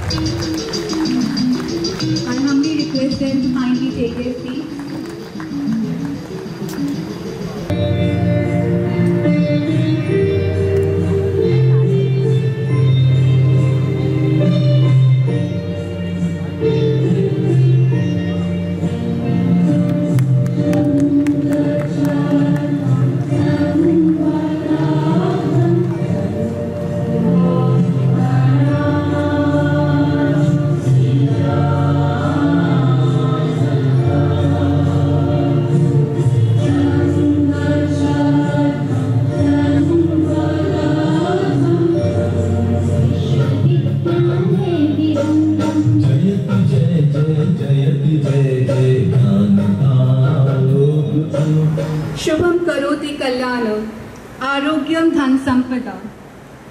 I humbly request them to kindly take their seat. Shubham करोति कल्याणं आरोग्यं धन संपदा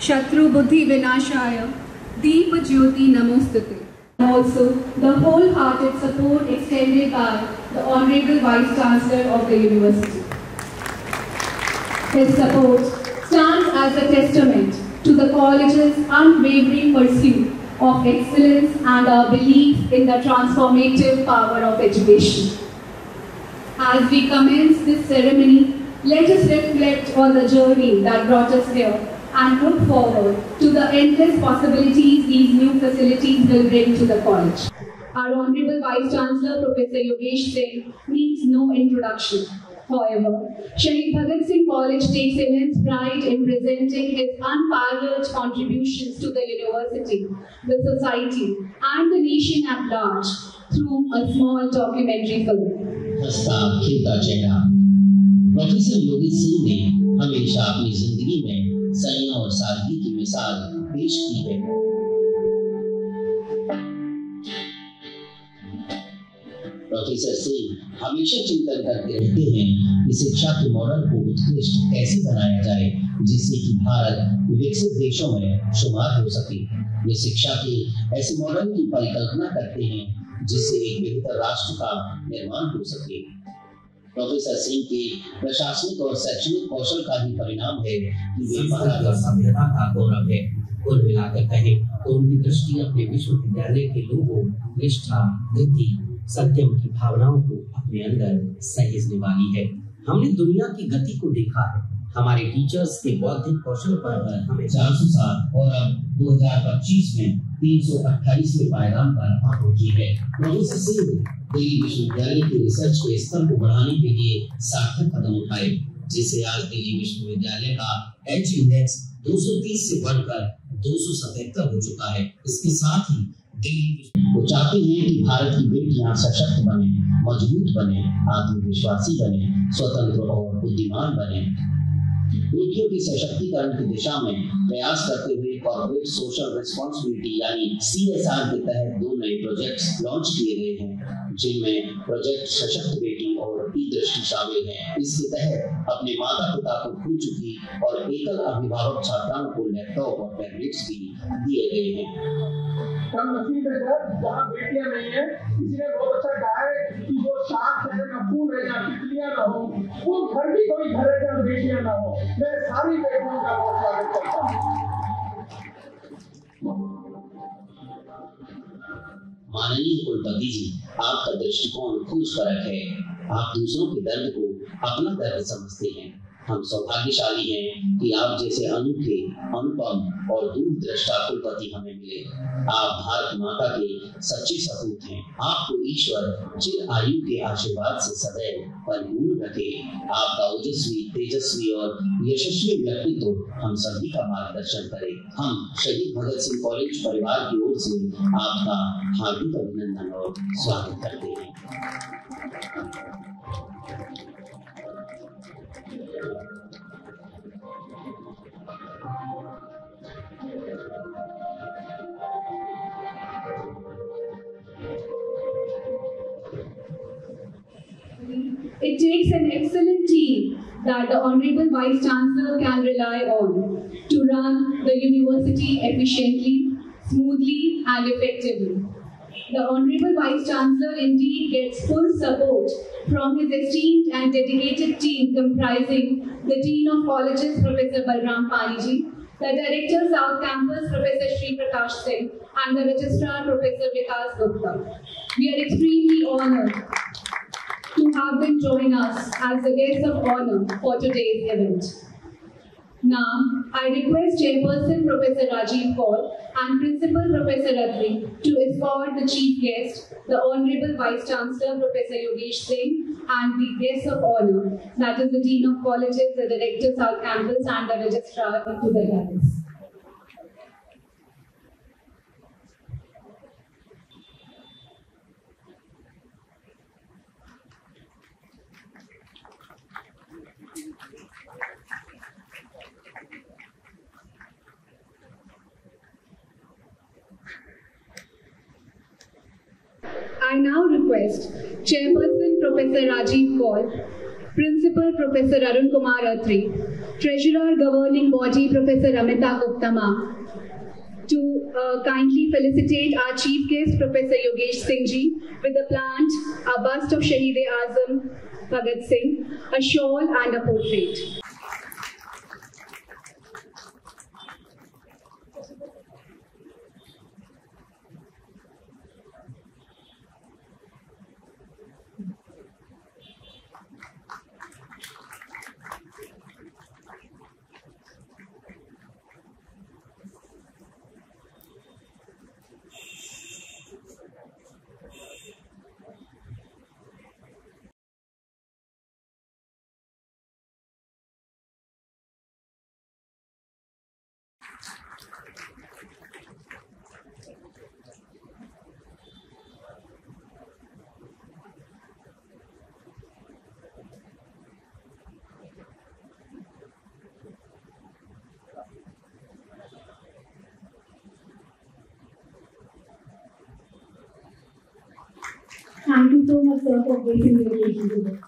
शत्रु बुद्धि विनाशाय दीप ज्योति नमोस्तुते. Also, the wholehearted support extended by the Honorable Vice Chancellor of the University. His support stands as a testament to the college's unwavering pursuit of excellence and our belief in the transformative power of education. As we commence this ceremony, let us reflect on the journey that brought us here and look forward to the endless possibilities these new facilities will bring to the college. Our Honorable Vice Chancellor, Professor Yogesh Singh, needs no introduction. However, Shaheed Bhagat Singh College takes immense pride in presenting its unparalleled contributions to the university, the society, and the nation at large through a small documentary film. खिलता चेहरा professor Yogesh Singh ने हमेशा अपनी जिंदगी में संयम और सादगी की मिसाल पेश की है. प्रोफेसर सिंह हमेशा चिंतन करते रहते हैं कि शिक्षा के मॉडल को उत्कृष्ट कैसे बनाया जाए जिससे कि भारत विकसित देशों में शुमार हो सके. वे शिक्षा के ऐसे मॉडल की परिकल्पना करते हैं जिससे एक बेहतर राष्ट्र का निर्माण हो सके. प्रोफेसर सिंह के प्रशासनिक और शैक्षणिक कौशल का ही परिणाम है कि वे भारत और सभ्यता का गौरव है. कुल मिलाकर कहें तो उनकी दृष्टि अपने विश्वविद्यालय के लोगों, निष्ठा, गति, सत्यम की भावनाओं को अपने अंदर सहेजने वाली है. हमने दुनिया की गति को देखा है. हमारे टीचर्स के बौद्धिक कौशल पर हमें 400 साल और अब 2025 में 328वें पायदान पर पहुंची है. प्रोफेसर सिंह ने दिल्ली विश्वविद्यालय के रिसर्च के स्तर को बढ़ाने के लिए सार्थक कदम उठाए जिससे आज दिल्ली विश्वविद्यालय का एच इंडेक्स 230 से बढ़कर 277 हो चुका है. इसके साथ ही दिल्ली वो चाहते हैं कि भारत की बेटियां सशक्त बने, मजबूत बने, आत्मविश्वासी बने, स्वतंत्र और बुद्धिमान बने. बेटियों की सशक्तिकरण की दिशा में प्रयास करते हुए कॉर्पोरेट सोशल रिस्पांसिबिलिटी यानी CSR के तहत 2 नए प्रोजेक्ट्स लॉन्च किए गए हैं जिनमें प्रोजेक्ट सशक्त बेटी और ई-दृष्टि शामिल है. इसके तहत अपने माता पिता को खो चुकी और एकल अभिभावक छात्राओं को लैपटॉप और टैबलेट्स भी दिए गए हैं. हम नसीब है जहाँ बेटियां नहीं है. किसी ने बहुत अच्छा कहा है कि वो शाख है ना फूल है ना तितलियां ना हो, वो घर भी कोई घर है जहाँ बेटियां ना हो. मैं सारी बेटियों का बहुत स्वागत करता हूँ. माननीय कुलपति जी, आपका दृष्टिकोण खोजपरक है. आप दूसरों के दर्द को अपना दर्द समझते हैं. हम सौभाग्यशाली हैं कि आप जैसे अनूठे, अनुपम और दूरदृष्टा कुलपति हमें मिले. आप भारत माता के सच्चे सपूत हैं. आपको ईश्वर चिर आयु के आशीर्वाद से सदैव परिपूर्ण रखे. आपका ओजस्वी, तेजस्वी और यशस्वी व्यक्तित्व हम सभी का मार्गदर्शन करे. हम शहीद भगत सिंह कॉलेज परिवार की ओर से आपका हार्दिक अभिनंदन और स्वागत करते हैं. It takes an excellent team that the Honorable Vice Chancellor can rely on to run the university efficiently, smoothly and effectively. The Honorable Vice Chancellor indeed gets full support from his esteemed and dedicated team comprising the Dean of Colleges, Professor Balram Paniji, the Director South Campus, Professor Shri Shri Prakash Singh, and the Registrar Professor Vikas Gupta. We are extremely honored to have them join us as the guests of honor for today's event. Now, I request Chairperson Professor Rajiv Kaur and Principal Professor Atri to escort the Chief Guest, the Honorable Vice Chancellor Professor Yogesh Singh, and the guests of honor, that is the Dean of Colleges, the Director South Campus, and the Registrar, to the dais. I now request Chairperson Professor Rajiv Kaur, Principal Professor Arun Kumar Atri, Treasurer Governing Body Professor Amita Gupta ma'am, to kindly felicitate our Chief Guest Professor Yogesh Singh ji with a plant, a bust of Shahid-e-Azam Bhagat Singh, a shawl and a portrait. Thank you so much, sir, for gracing the occasion today.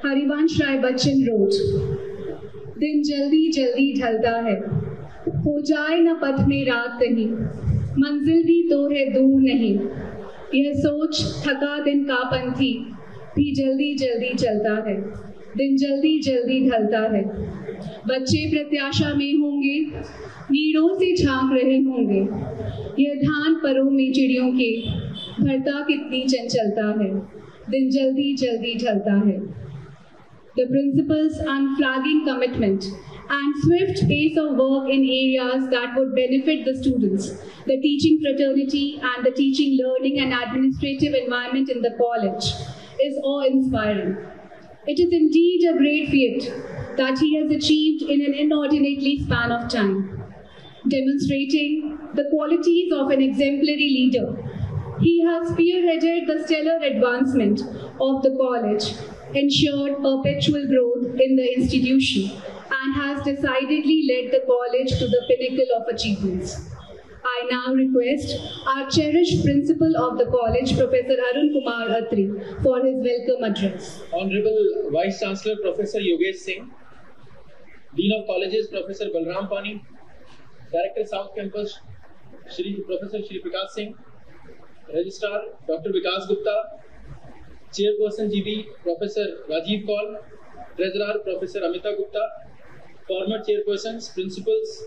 Harivansh Rai Bachchan wrote, दिन जल्दी जल्दी ढलता है, हो जाए न पथ में रात कहीं, मंजिल भी तो है दूर नहीं, यह सोच थका दिन का पंथी भी जल्दी जल्दी चलता है, दिन जल्दी जल्दी ढलता है। बच्चे प्रत्याशा में होंगे, नीड़ों से झांक रहे होंगे, यह धान परों में चिड़ियों के भरता कितनी चंचलता है, दिन जल्दी जल्दी ढलता है। The principal's unflagging commitment and swift pace of work in areas that would benefit the students, the teaching fraternity and the teaching, learning and administrative environment in the college is awe-inspiring. It is indeed a great feat that he has achieved in an inordinately span of time. Demonstrating the qualities of an exemplary leader, he has spearheaded the stellar advancement of the college, ensured perpetual growth in the institution, and has decidedly led the college to the pinnacle of achievements. I now request our cherished principal of the college, Professor Arun Kumar Atri, for his welcome address. Honorable Vice Chancellor Professor Yogesh Singh, Dean of Colleges Professor Balram Pani, Director South Campus Professor Shri Prakash Singh, Registrar Dr. Vikas Gupta, Chairperson GB Professor Rajiv Kaul, Treasurer Professor Amita Gupta, former chairpersons, principals,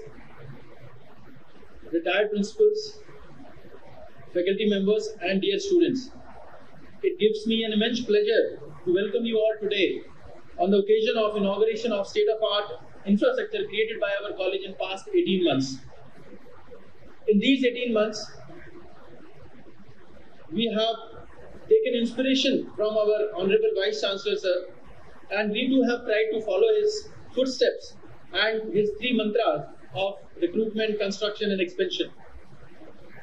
retired principals, faculty members, and dear students. It gives me an immense pleasure to welcome you all today on the occasion of inauguration of state-of-art infrastructure created by our college in past 18 months. In these 18 months, we have taken inspiration from our Honorable Vice Chancellor, sir, and we too have tried to follow his footsteps and his 3 mantras of recruitment, construction, and expansion.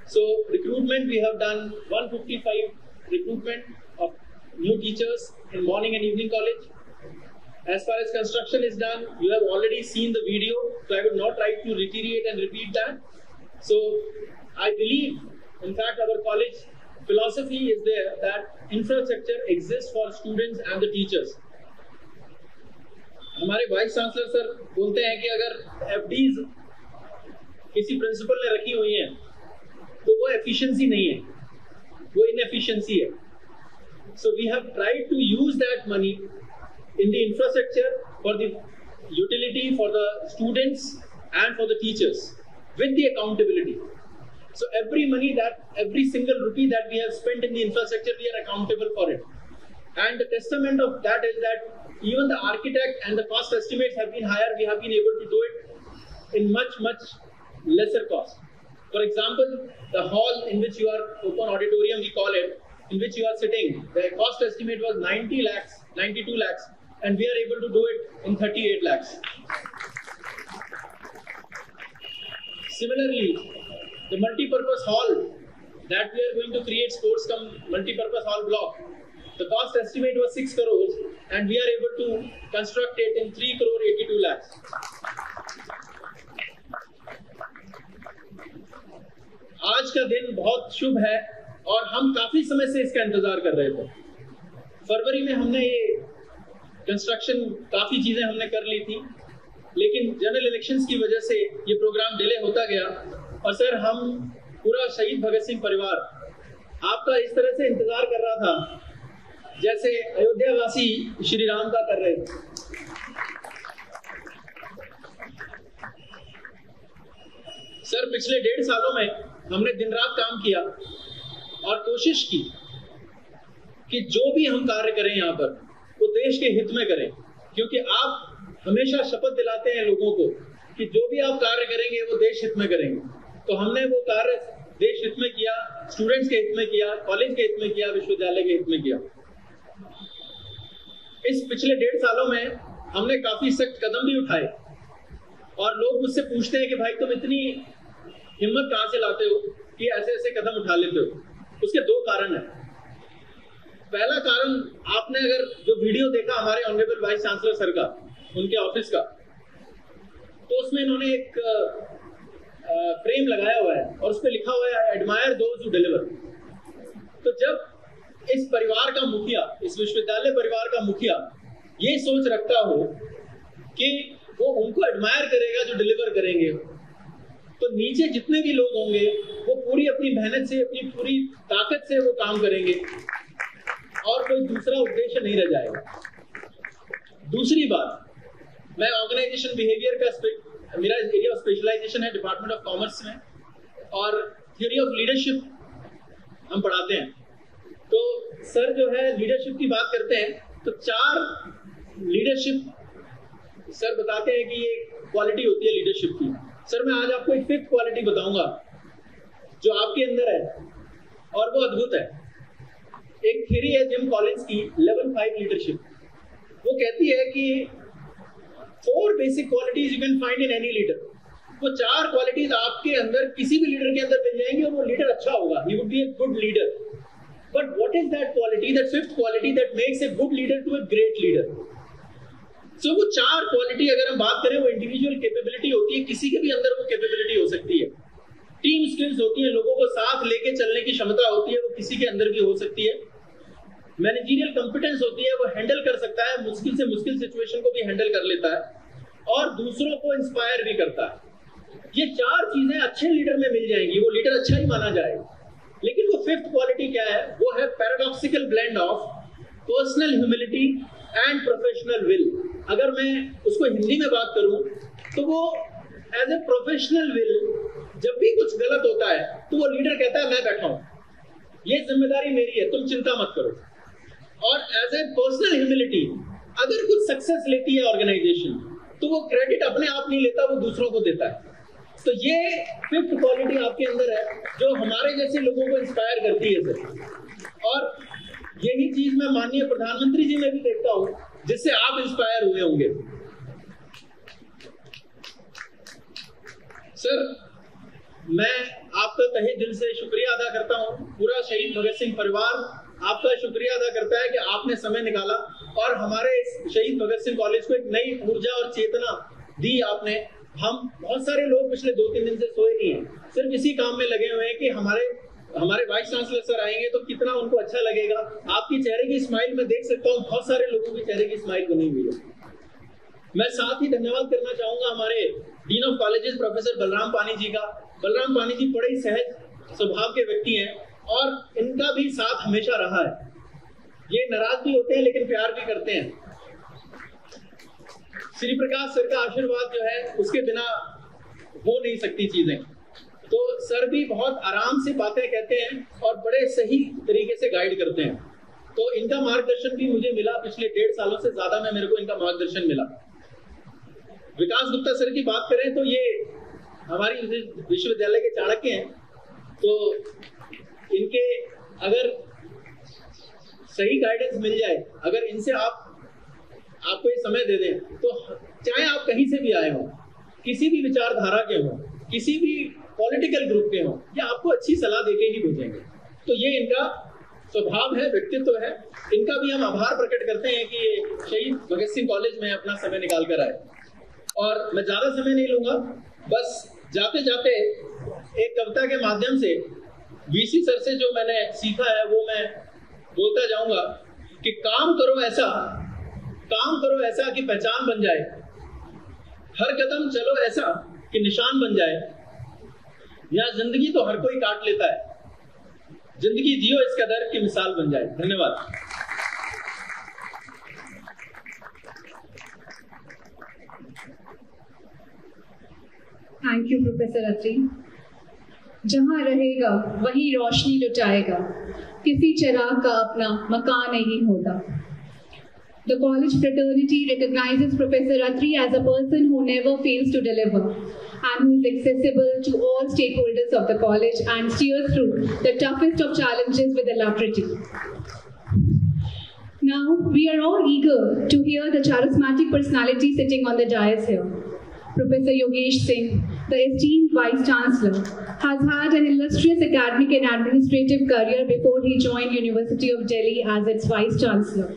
So, recruitment, we have done 155 recruitment of new teachers in morning and evening college. As far as construction is done, you have already seen the video, so I would not try to reiterate and repeat that. So, I believe, in fact, our college philosophy is there that infrastructure exists for students and the teachers. हमारे vice chancellor sir बोलते हैं कि अगर FDs किसी principal ने रखी हुई हैं तो वो एफिशिएंसी नहीं है, वो इनएफिशिएंसी है. So we have tried to use that money in the infrastructure for the utility for the students and for the teachers with the accountability. So every single rupee that we have spent in the infrastructure, we are accountable for it. And the testament of that is that even the architect and the cost estimates have been higher. We have been able to do it in much lesser cost. For example, the hall in which you are, open auditorium we call it, in which you are sitting, the cost estimate was 90 lakhs, 92 lakhs. And we are able to do it in 38 lakhs. Similarly, the multi-purpose hall that we are going to create, sports multi-purpose hall block, the cost estimate was 6 crores and we are able to construct it in 3 crore 82 lakhs. आज का दिन बहुत शुभ है और हम काफी समय से इसका इंतजार कर रहे थे. फरवरी में हमने ये कंस्ट्रक्शन काफी चीजें हमने कर ली थी, लेकिन जनरल इलेक्शंस की वजह से ये प्रोग्राम डिले होता गया. और सर, हम पूरा शहीद भगत सिंह परिवार आपका इस तरह से इंतजार कर रहा था जैसे अयोध्या वासी श्री राम का कर रहे थे. सर, पिछले 1.5 सालों में हमने दिन रात काम किया और कोशिश की कि जो भी हम कार्य करें यहाँ पर वो देश के हित में करें, क्योंकि आप हमेशा शपथ दिलाते हैं लोगों को कि जो भी आप कार्य करेंगे वो देश हित में करेंगे. तो हमने वो कार्य देश हित में किया, स्टूडेंट्स के हित में किया, कॉलेज के हित में किया, विश्वविद्यालय के हित में किया. इस पिछले 1.5 सालों में हमने काफी सख्त कदम भी उठाए और लोग मुझसे पूछते हैं कि भाई तुम इतनी हिम्मत कहां से लाते हो कि ऐसे ऐसे कदम उठा लेते हो. उसके 2 कारण है. पहला कारण, आपने अगर जो वीडियो देखा हमारे ऑनरेबल वाइस चांसलर सर का, उनके ऑफिस का, तो उसमें इन्होंने एक फ्रेम लगाया हुआ है और उस पर लिखा हुआ है एडमायर दोज हू डिलीवर. तो जब इस परिवार का मुखिया, इस विश्वविद्यालय परिवार का मुखिया ये सोच रखता हो कि वो उनको एडमायर करेगा जो डिलीवर करेंगे, तो नीचे जितने भी लोग होंगे वो पूरी अपनी मेहनत से, अपनी पूरी ताकत से वो काम करेंगे और कोई दूसरा उद्देश्य नहीं रह जाएगा. दूसरी बात, मैं ऑर्गेनाइजेशन बिहेवियर का, मेरा एरिया ऑफ स्पेशलाइजेशन है डिपार्टमेंट ऑफ कॉमर्स में, और थ्योरी ऑफ लीडरशिप हम पढ़ाते हैं. तो सर जो है लीडरशिप की बात करते हैं तो 4 लीडरशिप सर बताते हैं कि ये क्वालिटी होती है लीडरशिप की. सर, मैं आज आपको एक 5th क्वालिटी बताऊंगा जो आपके अंदर है और वो अद्भुत है. एक थ्योरी है जिम कॉलिंस की, लेवल 5 लीडरशिप. वो कहती है कि 4 basic qualities you can find in any leader. वो 4 क्वालिटीज आपके अंदर, किसी भी लीडर के अंदर मिल जाएंगी और वो लीडर अच्छा होगा. He would be a good leader. But what is that quality, that 5th quality that makes a good leader to a great leader? So वो 4 क्वालिटी अगर हम बात करें, वो इंडिविजुअल कैपेबिलिटी होती है, किसी के भी अंदर वो कैपेबिलिटी हो सकती है. टीम स्किल्स होती है, लोगों को साथ लेके चलने की क्षमता होती है, वो किसी के अंदर भी हो सकती है। मैनेजरियल कॉम्पिटेंस होती है, वो हैंडल कर सकता है, मुश्किल से मुश्किल सिचुएशन को भी हैंडल कर लेता है और दूसरों को इंस्पायर भी करता है। ये 4 चीजें अच्छे लीडर में मिल जाएंगी, वो लीडर अच्छा ही माना जाएगा। लेकिन वो 5th क्वालिटी क्या है? वो है paradoxical blend of personal humility and professional will. अगर मैं उसको हिंदी में बात करूं तो वो एज ए प्रोफेशनल विल, जब भी कुछ गलत होता है तो वो लीडर कहता है मैं बैठा हूं, ये जिम्मेदारी मेरी है, तुम चिंता मत करो। और एज ए पर्सनल ह्यूमिलिटी, अगर कुछ सक्सेस लेती है ऑर्गेनाइजेशन तो वो क्रेडिट अपने आप नहीं लेता, वो दूसरों को देता है। तो ये 5th क्वालिटी आपके अंदर है जो हमारे जैसे लोगों को इंस्पायर करती है सर। और यही चीज मैं माननीय प्रधानमंत्री जी में भी देखता हूं, जिससे आप इंस्पायर हुए होंगे। सर, मैं आपका तहे दिल से शुक्रिया अदा करता हूं। पूरा शहीद भगत सिंह परिवार आपका शुक्रिया अदा करता है कि आपने समय निकाला और हमारे इस शहीद भगत सिंह कॉलेज को एक नई ऊर्जा और चेतना दी आपने। हम बहुत सारे लोग पिछले 2-3 दिन से सोए नहीं हैं, सिर्फ इसी काम में लगे हुए हैं कि हमारे वाइस चांसलर सर आएंगे तो कितना उनको अच्छा लगेगा। आपकी चेहरे की स्माइल मैं देख सकता हूँ, बहुत सारे लोगों की चेहरे की स्माइल बनी हुई है। मैं साथ ही धन्यवाद करना चाहूंगा हमारे dean of colleges professor Balram पानी जी का। बलराम पानी जी बड़े ही सहज स्वभाव के व्यक्ति हैं और इनका भी साथ हमेशा रहा है। ये नाराज भी होते हैं लेकिन प्यार भी करते हैं। श्री प्रकाश सर का आशीर्वाद जो है उसके बिना हो नहीं सकती चीजें। तो सर भी बहुत आराम से बातें कहते हैं और बड़े सही तरीके से गाइड करते हैं। तो इनका मार्गदर्शन भी मुझे मिला, पिछले 1.5 सालों से ज्यादा में मेरे को इनका मार्गदर्शन मिला। विकास गुप्ता सर की बात करें तो ये हमारी विश्वविद्यालय के चाणक्य हैं। तो इनके अगर सही गाइडेंस मिल जाए, अगर इनसे आपको ये समय दे दें, तो चाहे आप कहीं से भी आए हो, किसी भी विचारधारा के हो, किसी भी पॉलिटिकल ग्रुप के हो, या आपको अच्छी सलाह देके ही भेजेंगे। तो ये इनका स्वभाव है, व्यक्तित्व है। इनका भी हम आभार प्रकट करते हैं कि ये शहीद भगत सिंह कॉलेज में अपना समय निकाल कर आए। और मैं ज्यादा समय नहीं लूंगा, बस जाते जाते एक कविता के माध्यम से वीसी सर से जो मैंने सीखा है वो मैं बोलता जाऊंगा कि काम करो ऐसा कि पहचान बन जाए, हर कदम चलो ऐसा कि निशान बन जाए। यह जिंदगी तो हर कोई काट लेता है, जिंदगी जियो इस कदर की मिसाल बन जाए। धन्यवाद। थैंक यू प्रोफेसर अत्री। जहां रहेगा वहीं रोशनी लुटाएगा, किसी चिराग का अपना मकान नहीं होता। The college fraternity recognizes Professor Atri as a person who never fails to deliver and who is accessible to all stakeholders of the college and steers through the toughest of challenges with alacrity. Now, we are all eager to hear the charismatic personality sitting on the dais here. Professor Yogesh Singh, the esteemed Vice Chancellor, has had an illustrious academic and administrative career before he joined University of Delhi as its Vice Chancellor.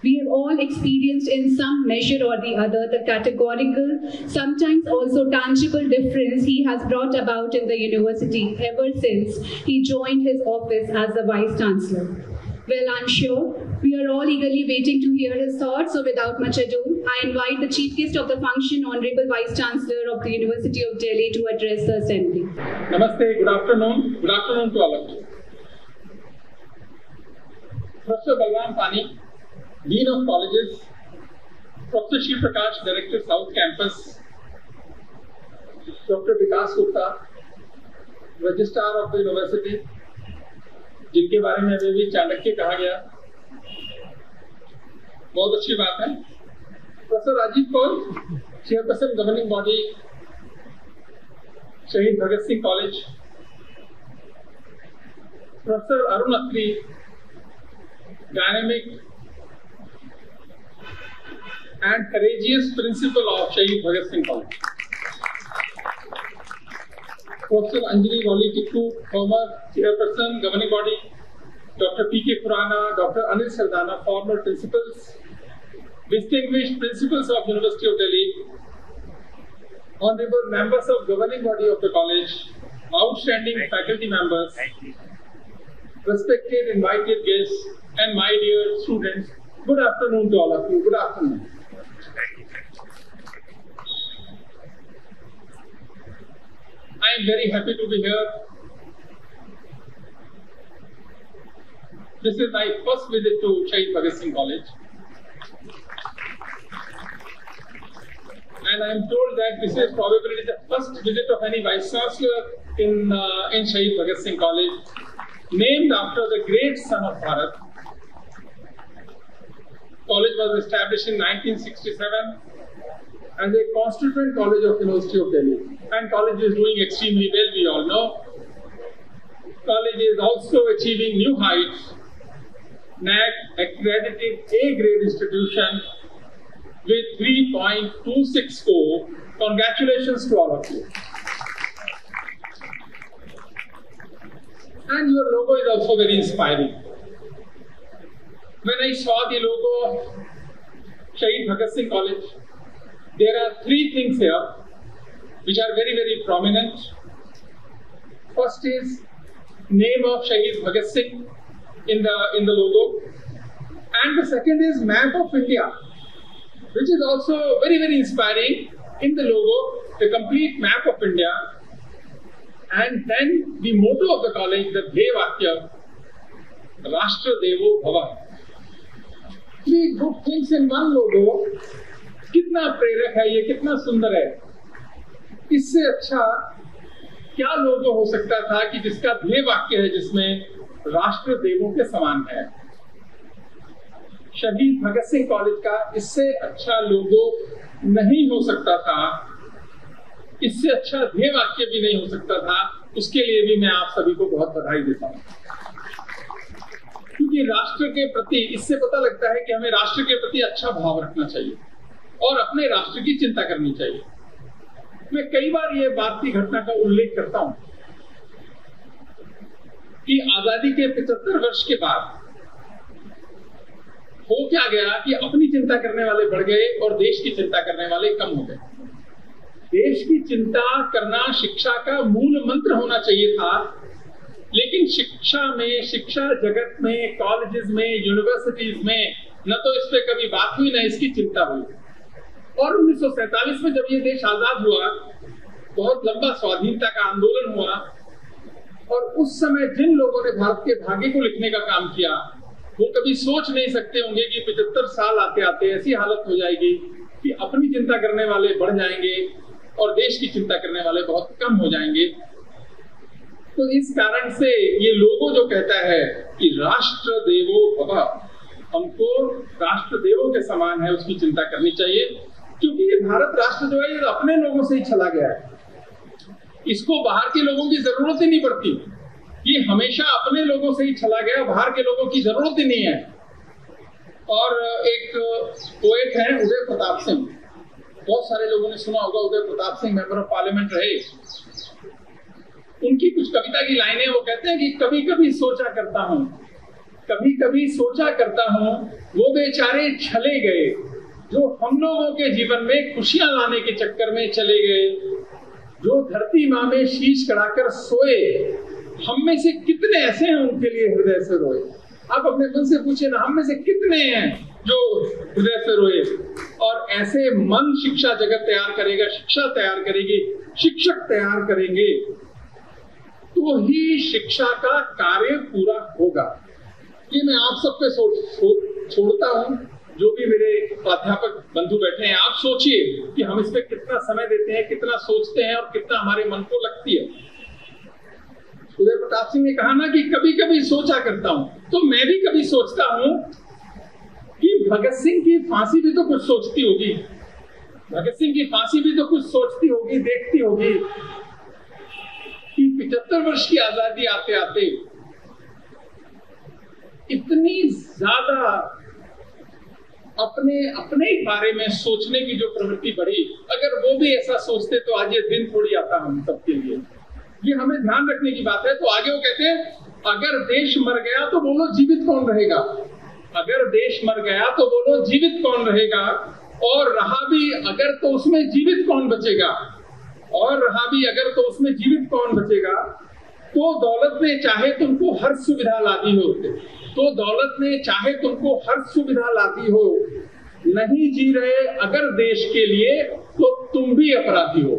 We have all experienced in some measure or the other the categorical, sometimes also tangible difference he has brought about in the university ever since he joined his office as the Vice Chancellor. Well, I'm sure we are all eagerly waiting to hear his thoughts, so without much ado, I invite the Chief Guest of the function, Honorable Vice Chancellor of the University of Delhi, to address the Assembly. Namaste, good afternoon to all of you. Professor Balram Pani, Dean of Colleges, Professor Shri Prakash, Director South Campus, Dr. Vikas Gupta, Registrar of the University, जिनके बारे में अभी भी चाणक्य कहा गया, बहुत अच्छी बात है। Professor Rajiv Kaur, chairperson governing body Shaheed Bhagat Singh college, professor Arun Atri, dynamic and courageous principal of Shahid Bhagat Singh College. Professor Anjali Wali Tikku, former chairperson, governing body, Dr. P.K. Khurana, Dr. Anil Sardana, former principals, distinguished principals of University of Delhi, honorable members of governing body of the college, outstanding faculty members, respected invited guests, and my dear students, good afternoon to all of you. Good afternoon. I am very happy to be here. This is my first visit to Shahid Bhagat Singh College. And I am told that this is probably the first visit of any Vice Chancellor in Shahid Bhagat Singh College, named after the great son of Bharat. College was established in 1967 as a constituent college of University of Delhi. And college is doing extremely well, we all know. College is also achieving new heights. NAAC accredited A-grade institution with 3.26 score. Congratulations to all of you. And your logo is also very inspiring. When I saw the logo of Shahid Bhagat Singh College, there are three things here which are very, very prominent. First is name of Shahid Bhagat Singh in the logo, and the second is map of India, which is also very, very inspiring in the logo, the complete map of India. And then the motto of the college, the Dhey Vakya, Rashtra Devo Bhava. Three good things in one logo. कितना प्रेरक है ये, कितना सुंदर है। इससे अच्छा क्या लोगो हो सकता था कि जिसका ध्येय वाक्य है, जिसमें राष्ट्र देवों के समान है। शहीद भगत सिंह कॉलेज का इससे अच्छा लोगो नहीं हो सकता था, इससे अच्छा ध्येय वाक्य भी नहीं हो सकता था। उसके लिए भी मैं आप सभी को बहुत बधाई देता हूं, क्योंकि राष्ट्र के प्रति इससे पता लगता है कि हमें राष्ट्र के प्रति अच्छा भाव रखना चाहिए और अपने राष्ट्र की चिंता करनी चाहिए। मैं कई बार ये बात की घटना का उल्लेख करता हूं कि आजादी के 75 वर्ष के बाद हो क्या गया कि अपनी चिंता करने वाले बढ़ गए और देश की चिंता करने वाले कम हो गए। देश की चिंता करना शिक्षा का मूल मंत्र होना चाहिए था, लेकिन शिक्षा में, शिक्षा जगत में, कॉलेजेस में, यूनिवर्सिटीज में न तो इस पे कभी बात हुई, न इसकी चिंता हुई। और 1947 में जब ये देश आजाद हुआ, बहुत लंबा स्वाधीनता का आंदोलन हुआ, और उस समय जिन लोगों ने भारत के भाग्य को लिखने का काम किया, वो कभी सोच नहीं सकते होंगे कि 75 साल आते आते ऐसी हालत हो जाएगी कि अपनी चिंता करने वाले बढ़ जाएंगे और देश की चिंता करने वाले बहुत कम हो जाएंगे। तो इस कारण से ये लोगो जो कहता है कि राष्ट्र देवो भव, हमको राष्ट्र देवों के समान है, उसकी चिंता करनी चाहिए, क्योंकि ये भारत राष्ट्र जो है ये अपने लोगों से ही चला गया है। इसको बाहर के लोगों की जरूरत ही नहीं पड़ती, ये हमेशा अपने लोगों से ही चला गया, बाहर के लोगों की जरूरत ही नहीं है। और एक पोएट है उदय प्रताप सिंह, बहुत सारे लोगों ने सुना होगा, Uday Pratap Singh member of parliament रहे। उनकी कुछ कविता की लाइनें, वो कहते हैं कि कभी कभी सोचा करता हूँ, कभी कभी सोचा करता हूँ, वो बेचारे छले गए जो हम लोगों के जीवन में खुशियां लाने के चक्कर में चले गए, जो धरती माँ में शीश कड़ाकर सोए, हम में से कितने ऐसे हैं उनके लिए हृदय से रोए। आप अपने मन से पूछे ना, हम में से कितने हैं जो हृदय से रोए। और ऐसे मन शिक्षा जगत तैयार करेगा, शिक्षा तैयार करेगी, शिक्षक तैयार करेंगे, तो ही शिक्षा का कार्य पूरा होगा। ये मैं आप सब पे छोड़ता हूँ, जो भी मेरे प्राध्यापक बंधु बैठे हैं, आप सोचिए कि हम इस पे कितना समय देते हैं, कितना सोचते हैं और कितना हमारे मन को लगती है। उदय प्रताप सिंह ने कहा ना कि कभी कभी सोचा करता हूं, तो मैं भी कभी सोचता हूं कि भगत सिंह की फांसी भी तो कुछ सोचती होगी, भगत सिंह की फांसी भी तो कुछ सोचती होगी, देखती होगी कि 75 वर्ष की आजादी आते आते इतनी ज्यादा अपने बारे में सोचने की जो प्रवृत्ति बढ़ी। अगर वो भी ऐसा सोचते तो आज ये दिन थोड़ी आता हम सबके लिए। ये हमें ध्यान रखने की बात है। तो आगे वो कहते हैं, अगर देश मर गया तो बोलो जीवित कौन रहेगा, अगर देश मर गया तो बोलो जीवित कौन रहेगा, और रहा भी अगर तो उसमें जीवित कौन बचेगा। और रहा भी अगर तो उसमें जीवित कौन बचेगा। तो दौलत ने चाहे तुमको हर सुविधा लादी हो, तो दौलत ने चाहे तुमको हर सुविधा लादी हो, नहीं जी रहे अगर देश के लिए तो तुम भी अपराधी हो।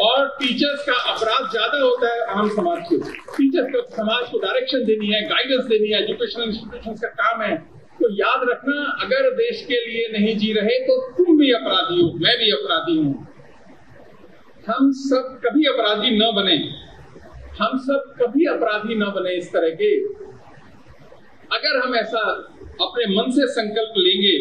और टीचर्स का अपराध ज्यादा होता है आम समाज से। टीचर्स को समाज को डायरेक्शन देनी है, गाइडेंस देनी है, एजुकेशनल इंस्टीट्यूशंस का काम है। तो याद रखना, अगर देश के लिए नहीं जी रहे तो तुम भी अपराधी हो, मैं भी अपराधी हूं। हम सब कभी अपराधी न बने, हम सब कभी अपराधी न बने इस तरह के। अगर हम ऐसा अपने मन से संकल्प लेंगे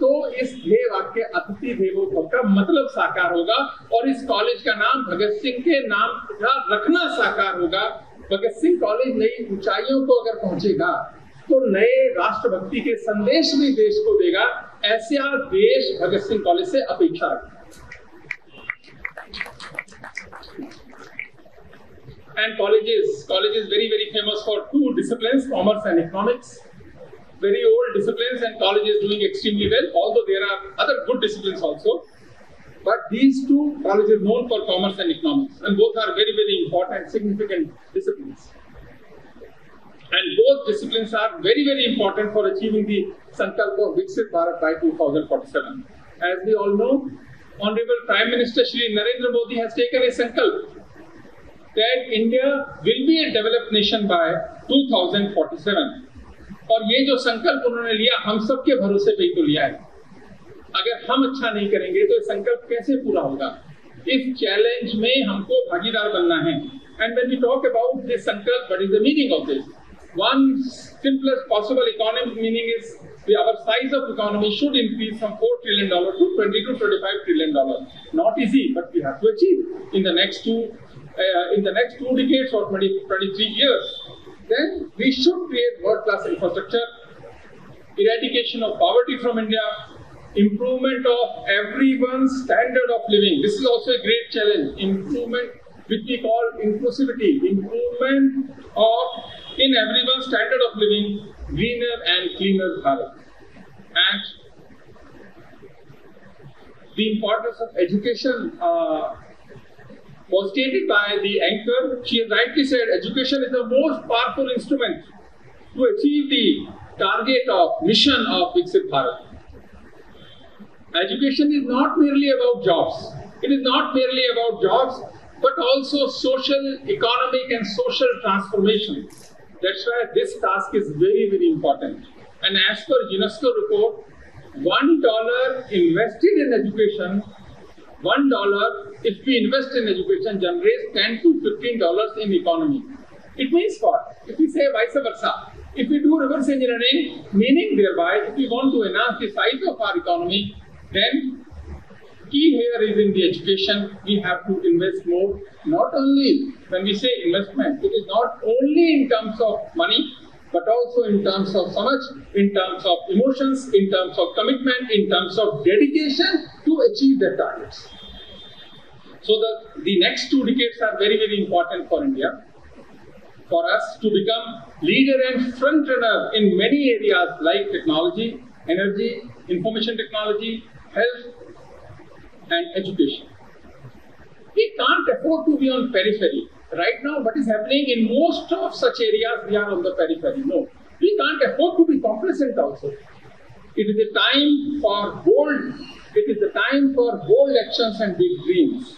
तो इस ध्येय वाक्य अतिथि देवो भव का मतलब साकार होगा और इस कॉलेज का नाम भगत सिंह के नाम का रखना साकार होगा। भगत सिंह कॉलेज नई ऊंचाइयों को अगर पहुंचेगा तो नए राष्ट्रभक्ति के संदेश भी देश को देगा। ऐसा देश भगत सिंह कॉलेज से अपेक्षा रखता है। And college is very famous for two disciplines, commerce and economics. Very old disciplines, and college is doing extremely well, although there are other good disciplines also. But these two colleges known for commerce and economics, and both are very important, significant disciplines. And both disciplines are very important for achieving the Sankalp of Viksit Bharat by 2047. As we all know, Honorable Prime Minister Shri Narendra Modi has taken a Sankalp that India will be a developed nation by 2047. और ये जो संकल्प उन्होंने लिया हम सब के भरोसे पे ही तो लिया है। अगर हम अच्छा नहीं करेंगे तो ये संकल्प कैसे पूरा होगा। इस चैलेंज में हमको भागीदार बनना है। And when we talk about this sankalp, what is the meaning of this? One simplest possible economic meaning is our size of economy should increase from $4 trillion to $20 to $25 trillion. Not easy, but we have to achieve in the next two decades or 23 years. Then we should create world-class infrastructure, eradication of poverty from India, improvement of everyone's standard of living. This is also a great challenge. Improvement, which we call inclusivity, improvement in everyone's standard of living, greener and cleaner Bharat. And the importance of education was stated by the anchor. She has rightly said education is the most powerful instrument to achieve the target of mission of Viksit Bharat. Education is not merely about jobs. It is not merely about jobs, but also social, economic and social transformation. That's why this task is very important. And as per UNESCO report, $1 invested in education, $1 if we invest in education generates $10 to $15 in economy. It means what? If we say vice versa, if we do reverse engineering, meaning thereby if we want to enhance the size of our economy, then key here is in the education. We have to invest more. Not only when we say investment, it is not only in terms of money, but also in terms of so much, in terms of emotions, in terms of commitment, in terms of dedication to achieve their targets. So the next 2 decades are very important for India, for us to become leader and front runner in many areas like technology, energy, information technology, health and education. We can't afford to be on periphery. Right now, what is happening in most of such areas, we are on the periphery. No, we can't afford to be complacent also. It is a time for bold actions and big dreams.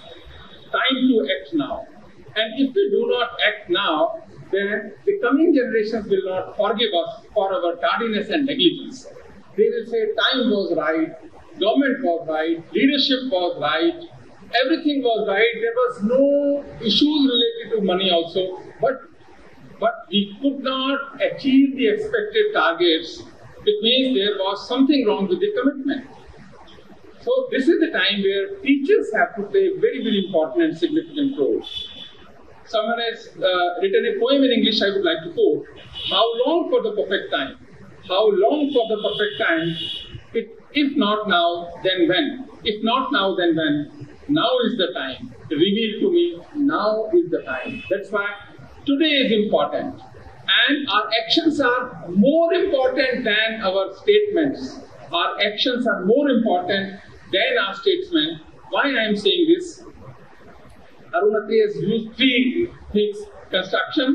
Time to act now. And if we do not act now, then the coming generations will not forgive us for our tardiness and negligence. They will say time was right, government was right, leadership was right, everything was right. There was no issues related to money also, but we could not achieve the expected targets. It means there was something wrong with the commitment. So this is the time where teachers have to play a very important and significant role. Someone has written a poem in English I would like to quote. How long for the perfect time? How long for the perfect time? If not now, then when? If not now, then when? Now is the time. Reveal to me, now is the time. That's why today is important. And our actions are more important than our statements. Our actions are more important than our statements. Why I am saying this? Arun Attri has used three things: construction,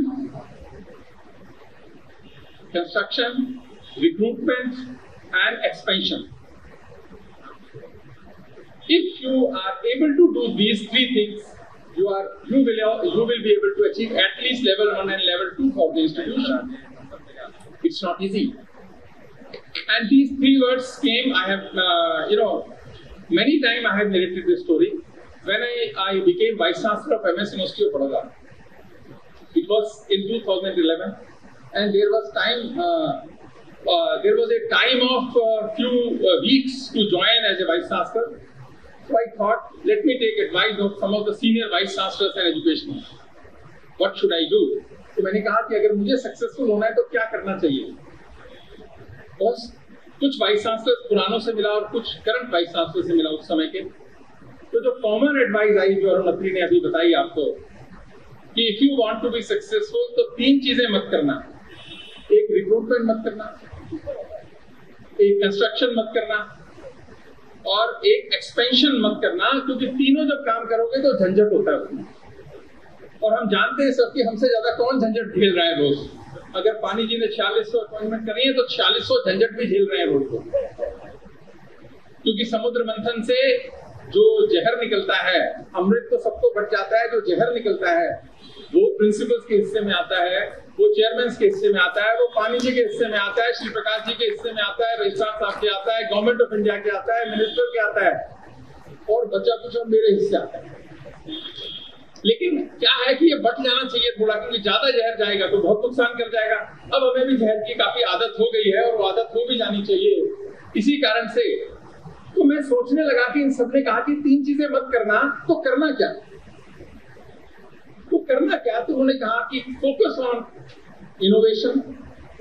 recruitment, and expansion. If you are able to do these three things, you will be able to achieve at least level 1 and level 2 for the institution. It's not easy. And these three words came, I have, many times I have narrated this story. When I became Vice Chancellor of MS University of Baroda, it was in 2011, and there was a time of few weeks to join as a Vice Chancellor. So I thought, let me take advice of some of the senior Vice Chancellors and education. What should I do? तो मैंने कहा कि अगर मुझे successful होना है तो क्या करना चाहिए? बस कुछ वाइस चांसलर पुरानों से मिला और कुछ करंट वाइस चांसलर से मिला उस समय के। तो जो कॉमन एडवाइस आई जो अरुण अत्री ने अभी बताई आपको कि if you want to be successful तो तीन चीजें मत करना। एक रिक्रूटमेंट मत करना, एक कंस्ट्रक्शन मत करना और एक एक्सपेंशन मत करना, क्योंकि तीनों जब काम करोगे तो झंझट होता है उसमें। और हम जानते हैं सब कि हमसे ज्यादा कौन झंझट झेल रहा है रोज। अगर पानी जी ने 4600 अपॉइंटमेंट करी है तो 4600 झंझट भी झेल रहे हैं रोज को, क्योंकि समुद्र मंथन से जो जहर निकलता है, अमृत तो सबको बच जाता है, जो जहर निकलता है वो प्रिंसिपल्स के हिस्से में आता है, वो चेयरमैन के हिस्से में आता है, वो पानी जी के हिस्से में आता है, श्री प्रकाश जी के हिस्से में आता है, रजिस्ट्रार साहब के आता है, गवर्नमेंट ऑफ इंडिया के आता है, मिनिस्टर के आता है और बच्चा कुछ और मेरे हिस्से आता है। लेकिन क्या है कि ये बच जाना चाहिए थोड़ा, क्योंकि ज्यादा जहर जाएगा तो बहुत नुकसान कर जाएगा। अब हमें भी जहर की काफी आदत हो गई है और वो आदत हो भी जानी चाहिए। इसी कारण से तो मैं सोचने लगा कि इन सबने कहा कि तीन चीजें मत करना, तो करना क्या? तो करना क्या? तो उन्होंने कहा कि focus on innovation,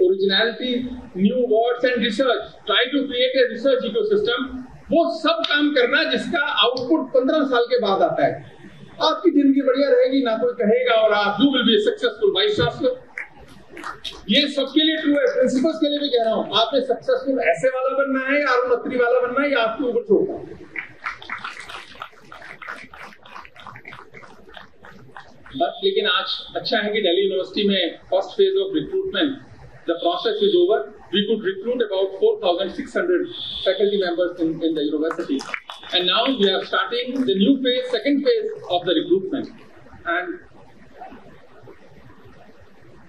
originality, new words and research, try to create a research ecosystem. वो सब काम करना जिसका आउटपुट 15 साल के बाद आता है। आपकी जिंदगी बढ़िया रहेगी, ना कोई कहेगा, और आप you will be successful vice chancellor. ये सबके लिए ट्रू है, प्रिंसिपल्स के लिए भी कह रहा हूं। आपने सक्सेसफुल ऐसे वाला बनना है या अरुण अत्री वाला बनना है, या आपके ऊपर छोड़ना है। बस लेकिन आज अच्छा है कि दिल्ली यूनिवर्सिटी में first phase of recruitment, the process is over. We could recruit about 4600 faculty members in the university, and now we are starting the new phase, second phase of the recruitment. And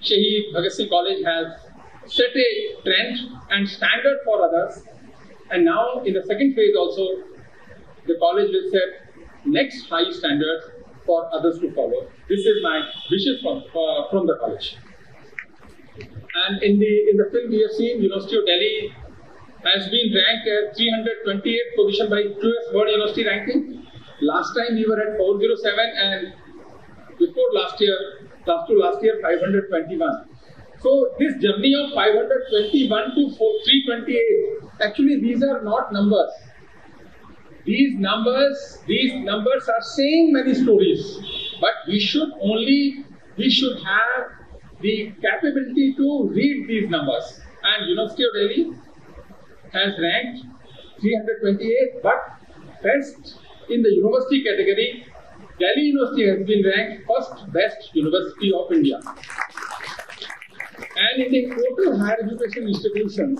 Shaheed Bhagat Singh College has set a trend and standard for others, and now in the second phase also the college will set next high standards for others to follow. This is my wishes from the college. And in the film we have seen, University of Delhi has been ranked at 328th position by QS World University ranking. Last time we were at 407, and before last year 521. So this journey of 521 to 328, actually these are not numbers. These numbers are saying many stories, but we should have the capability to read these numbers. And University of Delhi has ranked 328, but best in the university category, Delhi University has been ranked first best university of India. And in the total higher education institutions,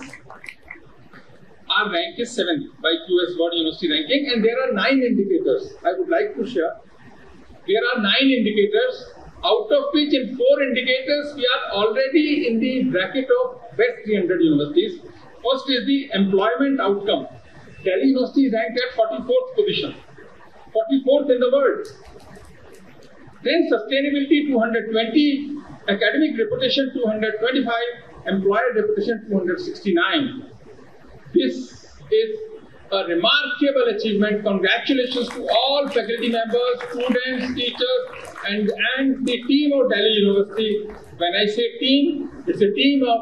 our rank is 7th by QS World University ranking, and there are 9 indicators I would like to share. There are 9 indicators, out of which in 4 indicators we are already in the bracket of best 300 universities. First is the employment outcome. Delhi University is ranked at 44th position, 44th in the world. Then sustainability 220, academic reputation 225, employer reputation 269. This is a remarkable achievement. Congratulations to all faculty members, students, teachers, and the team of Delhi University. When I say team, it's a team of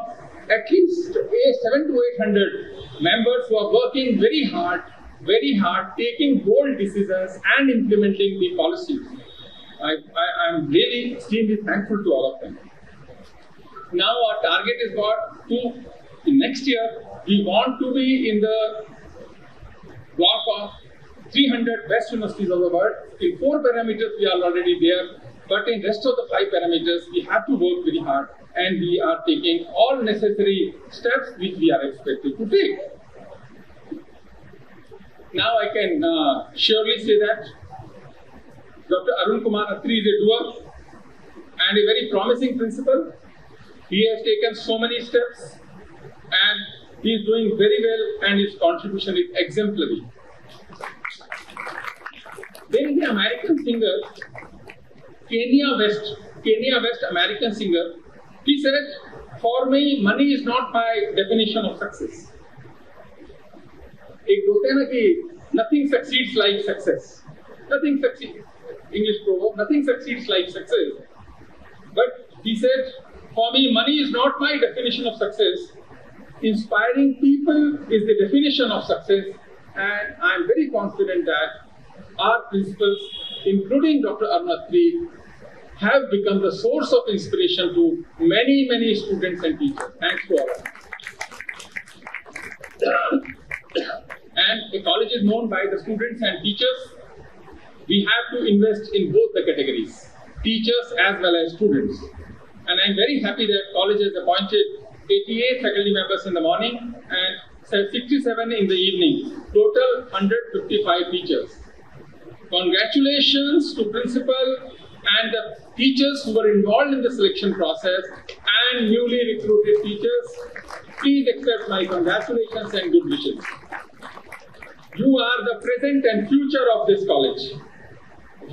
at least 700 to 800 members who are working very hard, taking bold decisions and implementing the policies. I'm really extremely thankful to all of them. Now our target is next year we want to be in the block of 300 best universities of the world. In 4 parameters, we are already there. But in rest of the 5 parameters, we have to work very hard. And we are taking all necessary steps which we are expected to take. Now I can surely say that Dr. Arun Kumar Attri is a doer and a very promising principal. He has taken so many steps and he is doing very well and his contribution is exemplary. There is an American singer, Kenya West American singer. He said, "For me, money is not my definition of success." एक होता है ना कि nothing succeeds like success. Nothing succeeds. English proverb, nothing succeeds like success. But he said, "For me, money is not my definition of success. Inspiring people is the definition of success." And I am very confident that our principals, including Dr. Arun Attri, have become the source of inspiration to many, many students and teachers. Thanks to all of them. And a college is known by the students and teachers. We have to invest in both the categories, teachers as well as students. And I'm very happy that college has appointed 88 faculty members in the morning and 67 in the evening. Total 155 teachers. Congratulations to principal and the teachers who were involved in the selection process and newly recruited teachers. Please accept my congratulations and good wishes. You are the present and future of this college.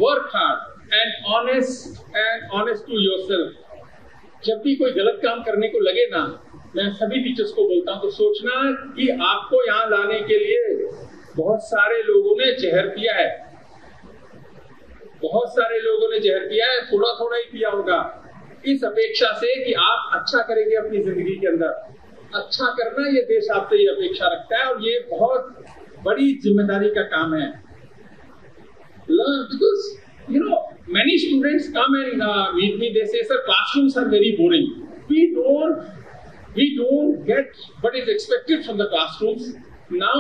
Work hard and honest to yourself. जब भी कोई गलत काम करने को लगे ना, मैं सभी टीचर्स को बोलता हूँ तो सोचना कि आपको यहाँ लाने के लिए बहुत सारे लोगों ने जहर पिया है, बहुत सारे लोगों ने जहर पिया है, थोड़ा थोड़ा ही पिया होगा, इस अपेक्षा से कि आप अच्छा करेंगे अपनी जिंदगी के अंदर। अच्छा करना ये देश आपसे ये अपेक्षा रखता है और ये बहुत बड़ी जिम्मेदारी का काम है। Because many students come and meet me. They say, "Sir, classrooms are very boring. We don't get what is expected from the classrooms." Now,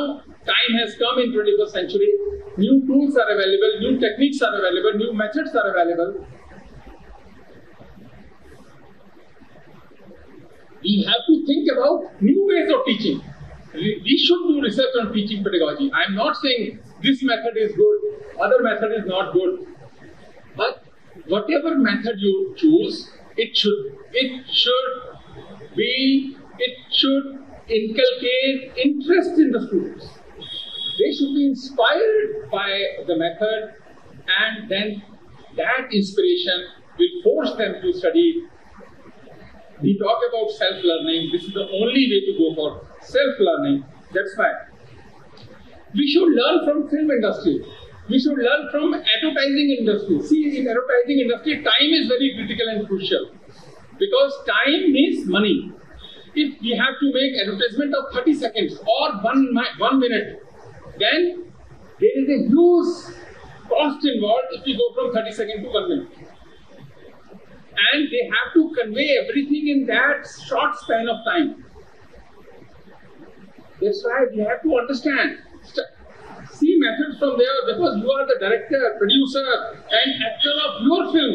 time has come in 21st century. New tools are available, new techniques are available, new methods are available. We have to think about new ways of teaching. We should do research on teaching pedagogy. I am not saying this method is good, other method is not good. But whatever method you choose, it should inculcate interest in the students. They should be inspired by the method, and then that inspiration will force them to study. We talk about self-learning. This is the only way to go for self-learning. That's why we should learn from film industry. We should learn from advertising industry. See, in advertising industry, time is very critical and crucial because time means money. If we have to make advertisement of 30 seconds or one minute, then there is a huge cost involved if we go from 30 seconds to 1 minute. And they have to convey everything in that short span of time. That's why we have to understand. See methods from there because you are the director, producer, and actor of your film.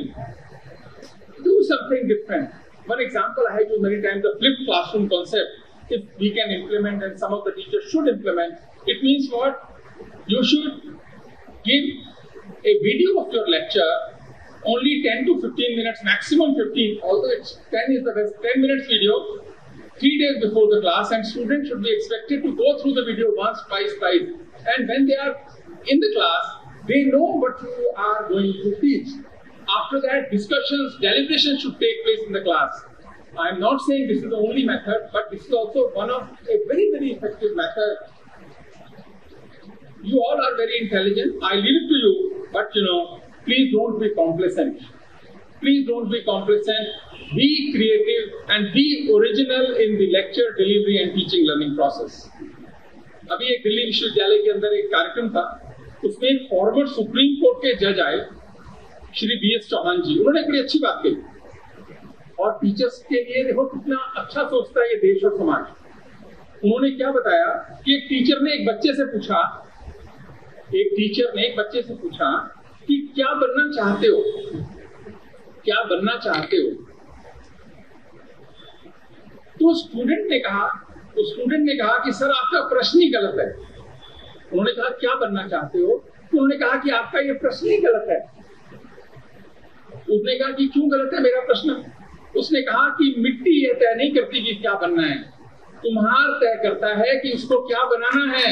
Do something different. One example I have used many times, the flipped classroom concept. If we can implement and some of the teachers should implement, it means what? You should give a video of your lecture, only 10 to 15 minutes, maximum 15, although it's 10 is the best, 10 minutes video, 3 days before the class, and students should be expected to go through the video once, twice, thrice. And when they are in the class, they know what you are going to teach. After that, discussions, deliberations should take place in the class. I am not saying this is the only method, but this is also one of a very, very effective method. You all are very intelligent. I leave it to you, but please don't be complacent. Please don't be complacent. Be creative and be original in the lecture, delivery and teaching learning process. अभी एक दिल्ली विश्वविद्यालय के अंदर एक कार्यक्रम था, उसमें एक फॉर्मर सुप्रीम कोर्ट के जज आए, श्री BS चौहान जी। उन्होंने बड़ी अच्छी बात कही और टीचर्स के लिए देखो कितना अच्छा सोचता है ये देश और समाज। उन्होंने क्या बताया कि एक टीचर ने एक बच्चे से पूछा एक टीचर ने एक बच्चे से पूछा कि क्या बनना चाहते हो, क्या बनना चाहते हो? तो स्टूडेंट ने कहा कि सर आपका प्रश्न ही गलत है। उन्होंने कहा क्या बनना चाहते हो? तो उन्होंने कहा कि आपका ये प्रश्न ही गलत है। उसने कहा कि क्यों गलत है मेरा प्रश्न? उसने कहा कि मिट्टी ये तय नहीं करती कि क्या बनना है, कुम्हार तय करता है कि उसको क्या बनाना है।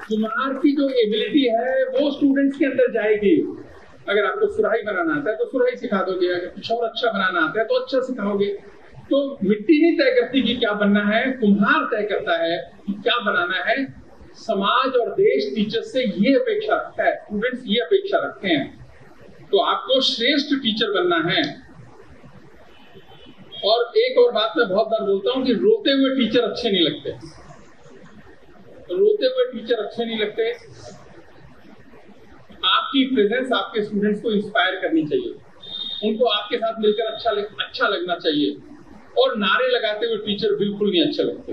कुम्हार की जो एबिलिटी है वो स्टूडेंट्स के अंदर जाएगी। अगर आपको सुराही बनाना आता है तो सुराही सिखा दोगे, अगर कुछ और अच्छा बनाना आता है तो अच्छा सिखाओगे। तो मिट्टी नहीं तय करती कि क्या बनना है, कुम्हार तय करता है कि क्या बनाना है। समाज और देश टीचर से ये अपेक्षा रखता है, स्टूडेंट्स ये अपेक्षा रखते हैं। तो आपको श्रेष्ठ टीचर बनना है। और एक और बात मैं बहुत बार बोलता हूं कि रोते हुए टीचर अच्छे नहीं लगते, रोते हुए टीचर अच्छे नहीं लगते। आपकी प्रेजेंस आपके स्टूडेंट्स को इंस्पायर करनी चाहिए, उनको आपके साथ मिलकर अच्छा लगना चाहिए। और नारे लगाते हुए टीचर बिल्कुल नहीं अच्छे लगते।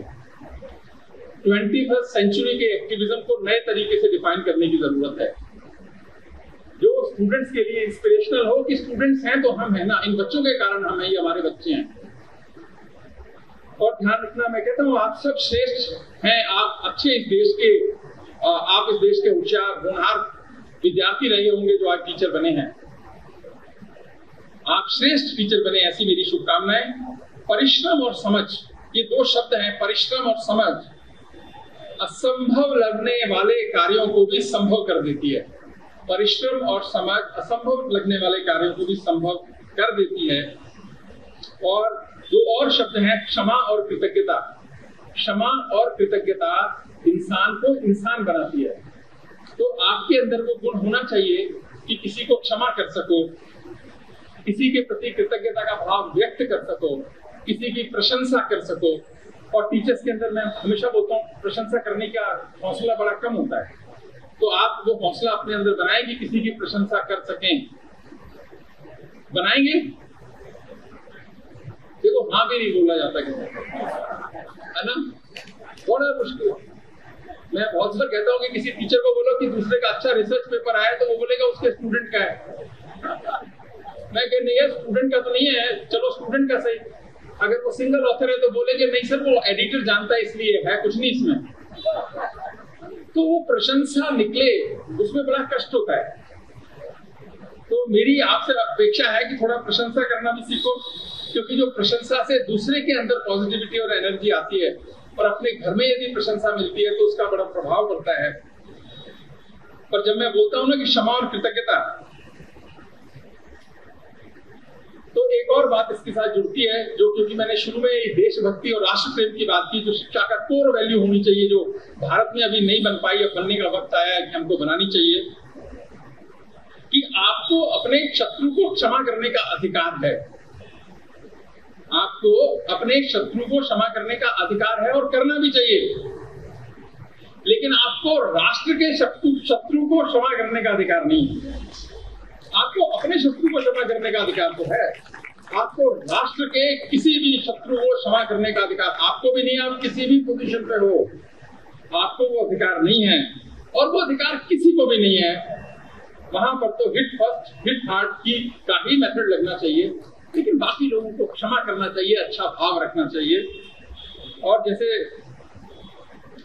21वीं सेंचुरी के एक्टिविज्म को नए तरीके से डिफाइन करने की जरूरत है, जो स्टूडेंट्स के लिए इंस्पिरेशनल हो कि स्टूडेंट्स हैं तो हम हैं ना, इन बच्चों के कारण हम हैं, ये हमारे बच्चे हैं। और ध्यान रखना, मैं कहता हूँ आप सब श्रेष्ठ हैं, आप अच्छे इस देश के, आप इस देश के होशियार होनहार विद्यार्थी रहे होंगे जो आज टीचर बने हैं। आप श्रेष्ठ टीचर बने, ऐसी मेरी शुभकामनाएं। परिश्रम और समझ, ये दो शब्द हैं, परिश्रम और समझ, असंभव लगने वाले कार्यों को भी संभव कर देती है। परिश्रम और समझ असंभव लगने वाले कार्यों को भी संभव कर देती है। और दो और शब्द हैं, क्षमा और कृतज्ञता। क्षमा और कृतज्ञता इंसान को इंसान बनाती है। तो आपके अंदर वो गुण होना चाहिए कि किसी को क्षमा कर सको, किसी के प्रति कृतज्ञता का भाव व्यक्त कर सको, किसी की प्रशंसा कर सको। और टीचर्स के अंदर मैं हमेशा बोलता हूँ प्रशंसा करने का हौसला बड़ा कम होता है, तो आप वो हौसला अपने अंदर बनाएं कि किसी की प्रशंसा कर सकें। बनाएंगे? देखो हाँ भी नहीं बोला जाता किसी, है ना, बड़ा मुश्किल। मैं बहुत बार कहता हूँ कि किसी टीचर को बोलो कि दूसरे का अच्छा रिसर्च पेपर आया, तो वो बोलेगा उसके स्टूडेंट का है। मैं कह नहीं है, स्टूडेंट का तो नहीं है, चलो स्टूडेंट का सही। अगर वो सिंगल ऑथर है तो बोलेंगे नहीं सर वो एडिटर जानता है इसलिए है, कुछ नहीं इसमें। तो वो प्रशंसा निकले उसमें बड़ा कष्ट होता है। तो मेरी आपसे अपेक्षा है कि थोड़ा प्रशंसा करना भी सीखो, क्योंकि जो प्रशंसा से दूसरे के अंदर पॉजिटिविटी और एनर्जी आती है, और अपने घर में यदि प्रशंसा मिलती है तो उसका बड़ा प्रभाव पड़ता है। पर जब मैं बोलता हूं ना कि क्षमा और कृतज्ञता, तो एक और बात इसके साथ जुड़ती है, जो क्योंकि मैंने शुरू में देशभक्ति और राष्ट्र प्रेम की बात की, जो शिक्षा का कोर वैल्यू होनी चाहिए, जो भारत में अभी नहीं बन पाई, अब बनने का वक्त आया है कि हमको बनानी चाहिए, कि आपको अपने शत्रु को क्षमा करने का अधिकार है। आपको अपने शत्रु को क्षमा करने का अधिकार है और करना भी चाहिए। लेकिन आपको राष्ट्र के शत्रु को क्षमा करने का अधिकार नहीं है। आपको अपने शत्रु को क्षमा करने का अधिकार तो है, आपको राष्ट्र के किसी भी शत्रु को क्षमा करने का अधिकार आपको भी नहीं है। आप किसी भी पोजीशन पे हो, आपको वो अधिकार नहीं है, और वो अधिकार किसी को भी नहीं है। वहां पर तो हिट फर्स्ट हिट हार्ड की का ही मेथड लगना चाहिए, लेकिन बाकी लोगों को क्षमा करना चाहिए, अच्छा भाव रखना चाहिए। और जैसे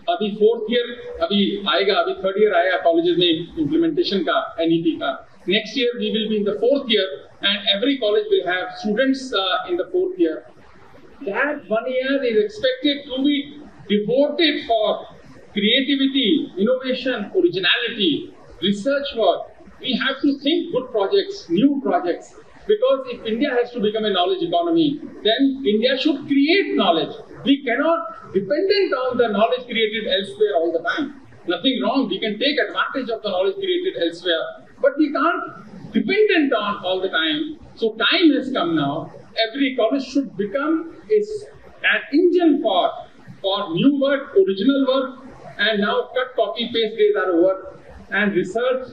अभी 4th ईयर अभी आएगा, अभी 3rd ईयर आएगा कॉलेजेस में इम्प्लीमेंटेशन का, एनईपी का। Next year we will be in the 4th year and every college will have students in the 4th year. That 1 year is expected to be devoted for creativity, innovation, originality, research work. We have to think good projects, new projects, because if India has to become a knowledge economy, then India should create knowledge. We cannot dependent on the knowledge created elsewhere all the time. Nothing wrong, we can take advantage of the knowledge created elsewhere, but we can't dependent on all the time. So time has come now. Every college should become an engine for new work, original work, and now cut, copy, paste days are over. And research,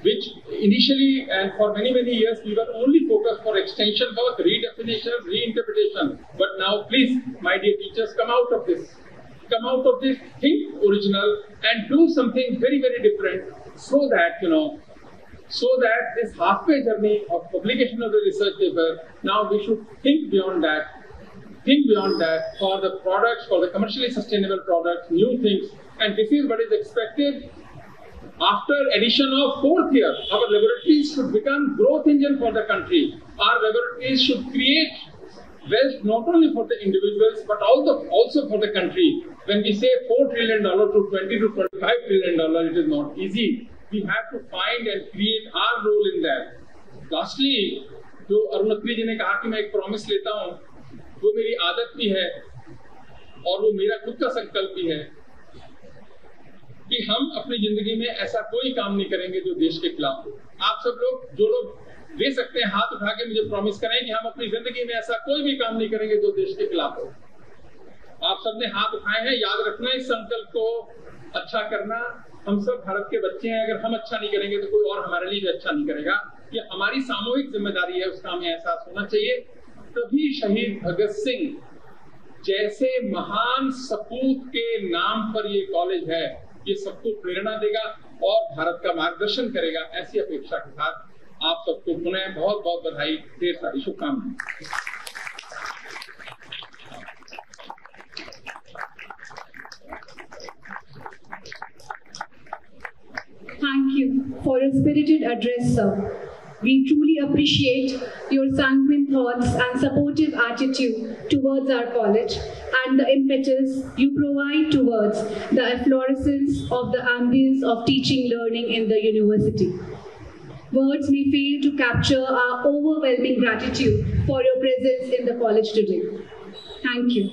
which initially and for many years we were only focused for extension work, redefinition, reinterpretation. But now please, my dear teachers, come out of this. come out of this, think original and do something very, very different, so that, so that this halfway journey of publication of the research paper, now we should think beyond that. Think beyond that for the products, for the commercially sustainable products, new things. And this is what is expected after addition of 4th year. Our laboratories should become growth engine for the country. Our laboratories should create wealth not only for the individuals but also for the country. When we say $4 trillion to $20 to $25 trillion, it is not easy. We have to find and create our role in that. Lastly, जो अरुणत्री जी ने कहा कि मैं एक promise लेता हूँ, वो मेरी आदत भी है और वो मेरा खुद का संकल्प भी है कि हम अपनी जिंदगी में ऐसा कोई काम नहीं करेंगे जो देश के खिलाफ हो। आप सब लोग, जो लोग दे सकते हैं, हाथ उठा के मुझे प्रॉमिस करें कि हम अपनी जिंदगी में ऐसा कोई भी काम नहीं करेंगे जो देश के खिलाफ हो। आप सबने हाथ उठाए हैं। याद रखना इस संकल्प को, अच्छा करना। हम सब भारत के बच्चे हैं, अगर हम अच्छा नहीं करेंगे तो कोई और हमारे लिए भी अच्छा नहीं करेगा। ये हमारी सामूहिक जिम्मेदारी है, उसका हमें एहसास होना चाहिए। तभी शहीद भगत सिंह जैसे महान सपूत के नाम पर ये कॉलेज है, ये सबको प्रेरणा देगा और भारत का मार्गदर्शन करेगा। ऐसी अपेक्षा के साथ आप सबको पुनः बहुत बहुत बधाई, ढेर सारी शुभकामनाएं। Thank you for a spirited address, sir. We truly appreciate your sanguine thoughts and supportive attitude towards our college and the impetus you provide towards the efflorescence of the ambience of teaching learning in the university. Words may fail to capture our overwhelming gratitude for your presence in the college today. Thank you.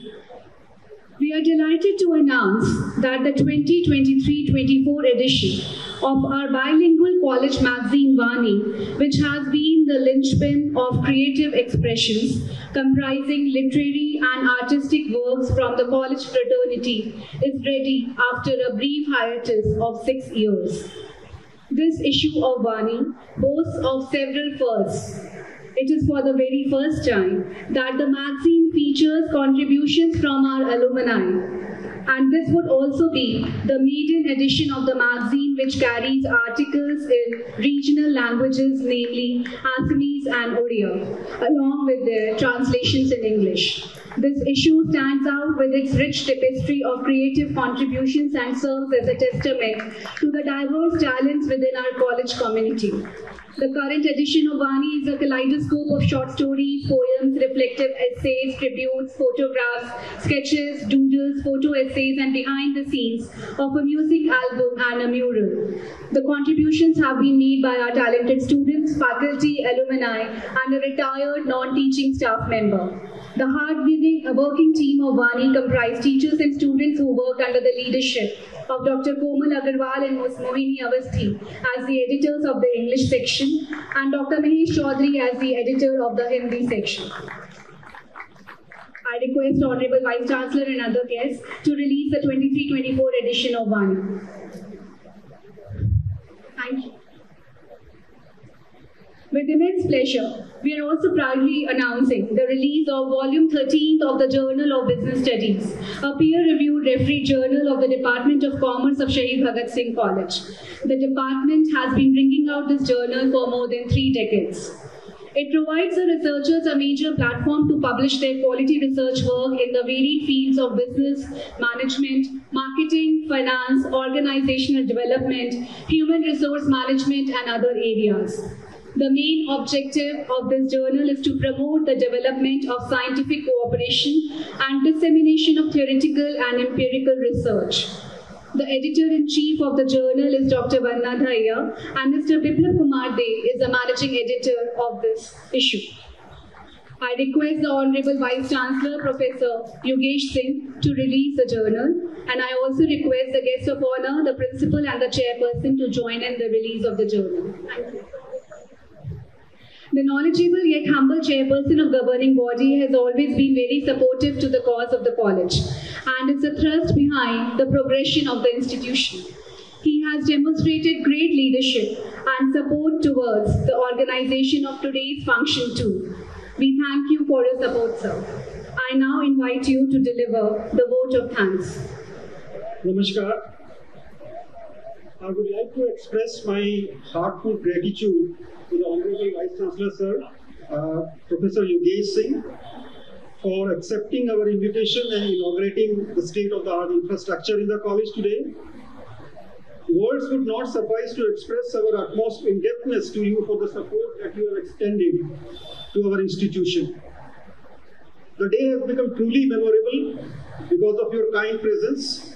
We are delighted to announce that the 2023-24 edition of our bilingual college magazine Vani, which has been the linchpin of creative expressions comprising literary and artistic works from the college fraternity, is ready after a brief hiatus of 6 years. This issue of Vani boasts of several firsts. It is for the very first time that the magazine features contributions from our alumni. And this would also be the maiden edition of the magazine, which carries articles in regional languages, namely Assamese and Odia, along with their translations in English. This issue stands out with its rich tapestry of creative contributions and serves as a testament to the diverse talents within our college community. The current edition of Vani is a kaleidoscope of short stories, poems, reflective essays, tributes, photographs, sketches, doodles, photo essays, and behind the scenes of a music album and a mural. The contributions have been made by our talented students, faculty, alumni, and a retired non-teaching staff member. The hard-working team of Vani comprised teachers and students who worked under the leadership of Dr. Komal Agarwal and Ms. Mohini Avasthi as the editors of the English section and Dr. Mahesh Chaudhary as the editor of the Hindi section. I request Honorable Vice Chancellor and other guests to release the 23-24 edition of Vani. Thank you. With immense pleasure, we are also proudly announcing the release of Volume 13 of the Journal of Business Studies, a peer-reviewed refereed journal of the Department of Commerce of Shahid Bhagat Singh College. The department has been bringing out this journal for more than 3 decades. It provides the researchers a major platform to publish their quality research work in the varied fields of business, management, marketing, finance, organizational development, human resource management, and other areas. The main objective of this journal is to promote the development of scientific cooperation and dissemination of theoretical and empirical research. The editor-in-chief of the journal is Dr. Vanna Dhaya, and Mr. Biplab Kumar De is the managing editor of this issue. I request the Honorable Vice Chancellor, Professor Yogesh Singh, to release the journal, and I also request the guest of honor, the principal and the chairperson, to join in the release of the journal. Thank you. The knowledgeable yet humble chairperson of governing body has always been very supportive to the cause of the college, and is a thrust behind the progression of the institution. He has demonstrated great leadership and support towards the organization of today's function too. We thank you for your support, sir. I now invite you to deliver the vote of thanks. Namaskar. I would like to express my heartfelt gratitude to the Honorable Vice Chancellor Sir, Professor Yogesh Singh, for accepting our invitation and inaugurating the state-of-the-art infrastructure in the college today. Words would not suffice to express our utmost indebtedness to you for the support that you have extended to our institution. The day has become truly memorable because of your kind presence.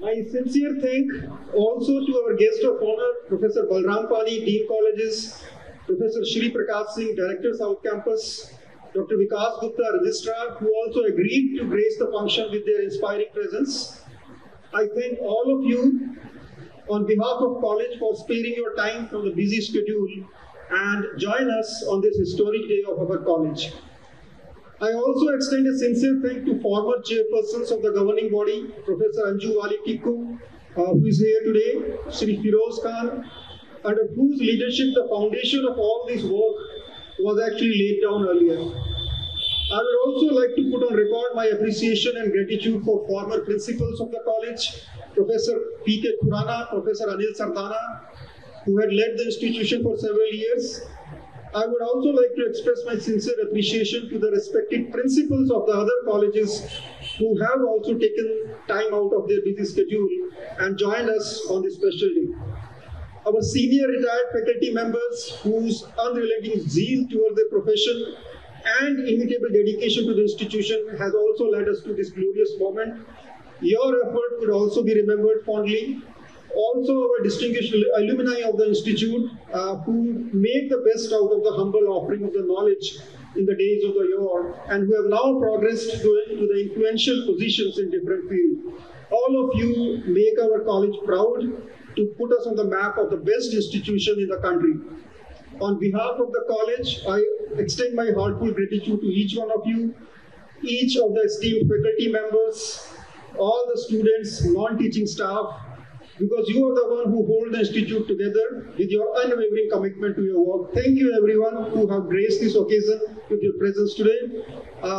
My sincere thank also to our guest of honor, Professor Balram Pani, Dean Colleges, Professor Shri Prakash Singh, Director South Campus, Dr. Vikas Gupta, Registrar, who also agreed to grace the function with their inspiring presence. I thank all of you on behalf of college for sparing your time from the busy schedule and join us on this historic day of our college. I also extend a sincere thanks to former chairpersons of the governing body, Professor Anju Wali Tikku, who is here today, Shri Firoz Khan, under whose leadership the foundation of all this work was actually laid down earlier. I would also like to put on record my appreciation and gratitude for former principals of the college, Professor P.K. Khurana, Professor Anil Sardana, who had led the institution for several years. I would also like to express my sincere appreciation to the respected principals of the other colleges who have also taken time out of their busy schedule and joined us on this special day. Our senior retired faculty members whose unrelenting zeal toward their profession and inimitable dedication to the institution has also led us to this glorious moment. Your effort would also be remembered fondly. Also our distinguished alumni of the institute who made the best out of the humble offering of the knowledge in the days of the yore and who have now progressed to the influential positions in different fields. All of you make our college proud to put us on the map of the best institution in the country. On behalf of the college, I extend my heartfelt gratitude to each one of you, each of the esteemed faculty members, all the students, non-teaching staff, because you are the one who hold the institute together with your unwavering commitment to your work. Thank you everyone who have graced this occasion with your presence today.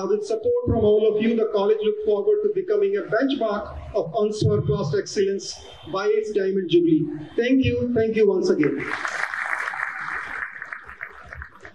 With support from all of you, the college looks forward to becoming a benchmark of unsurpassed excellence by its Diamond Jubilee. Thank you once again.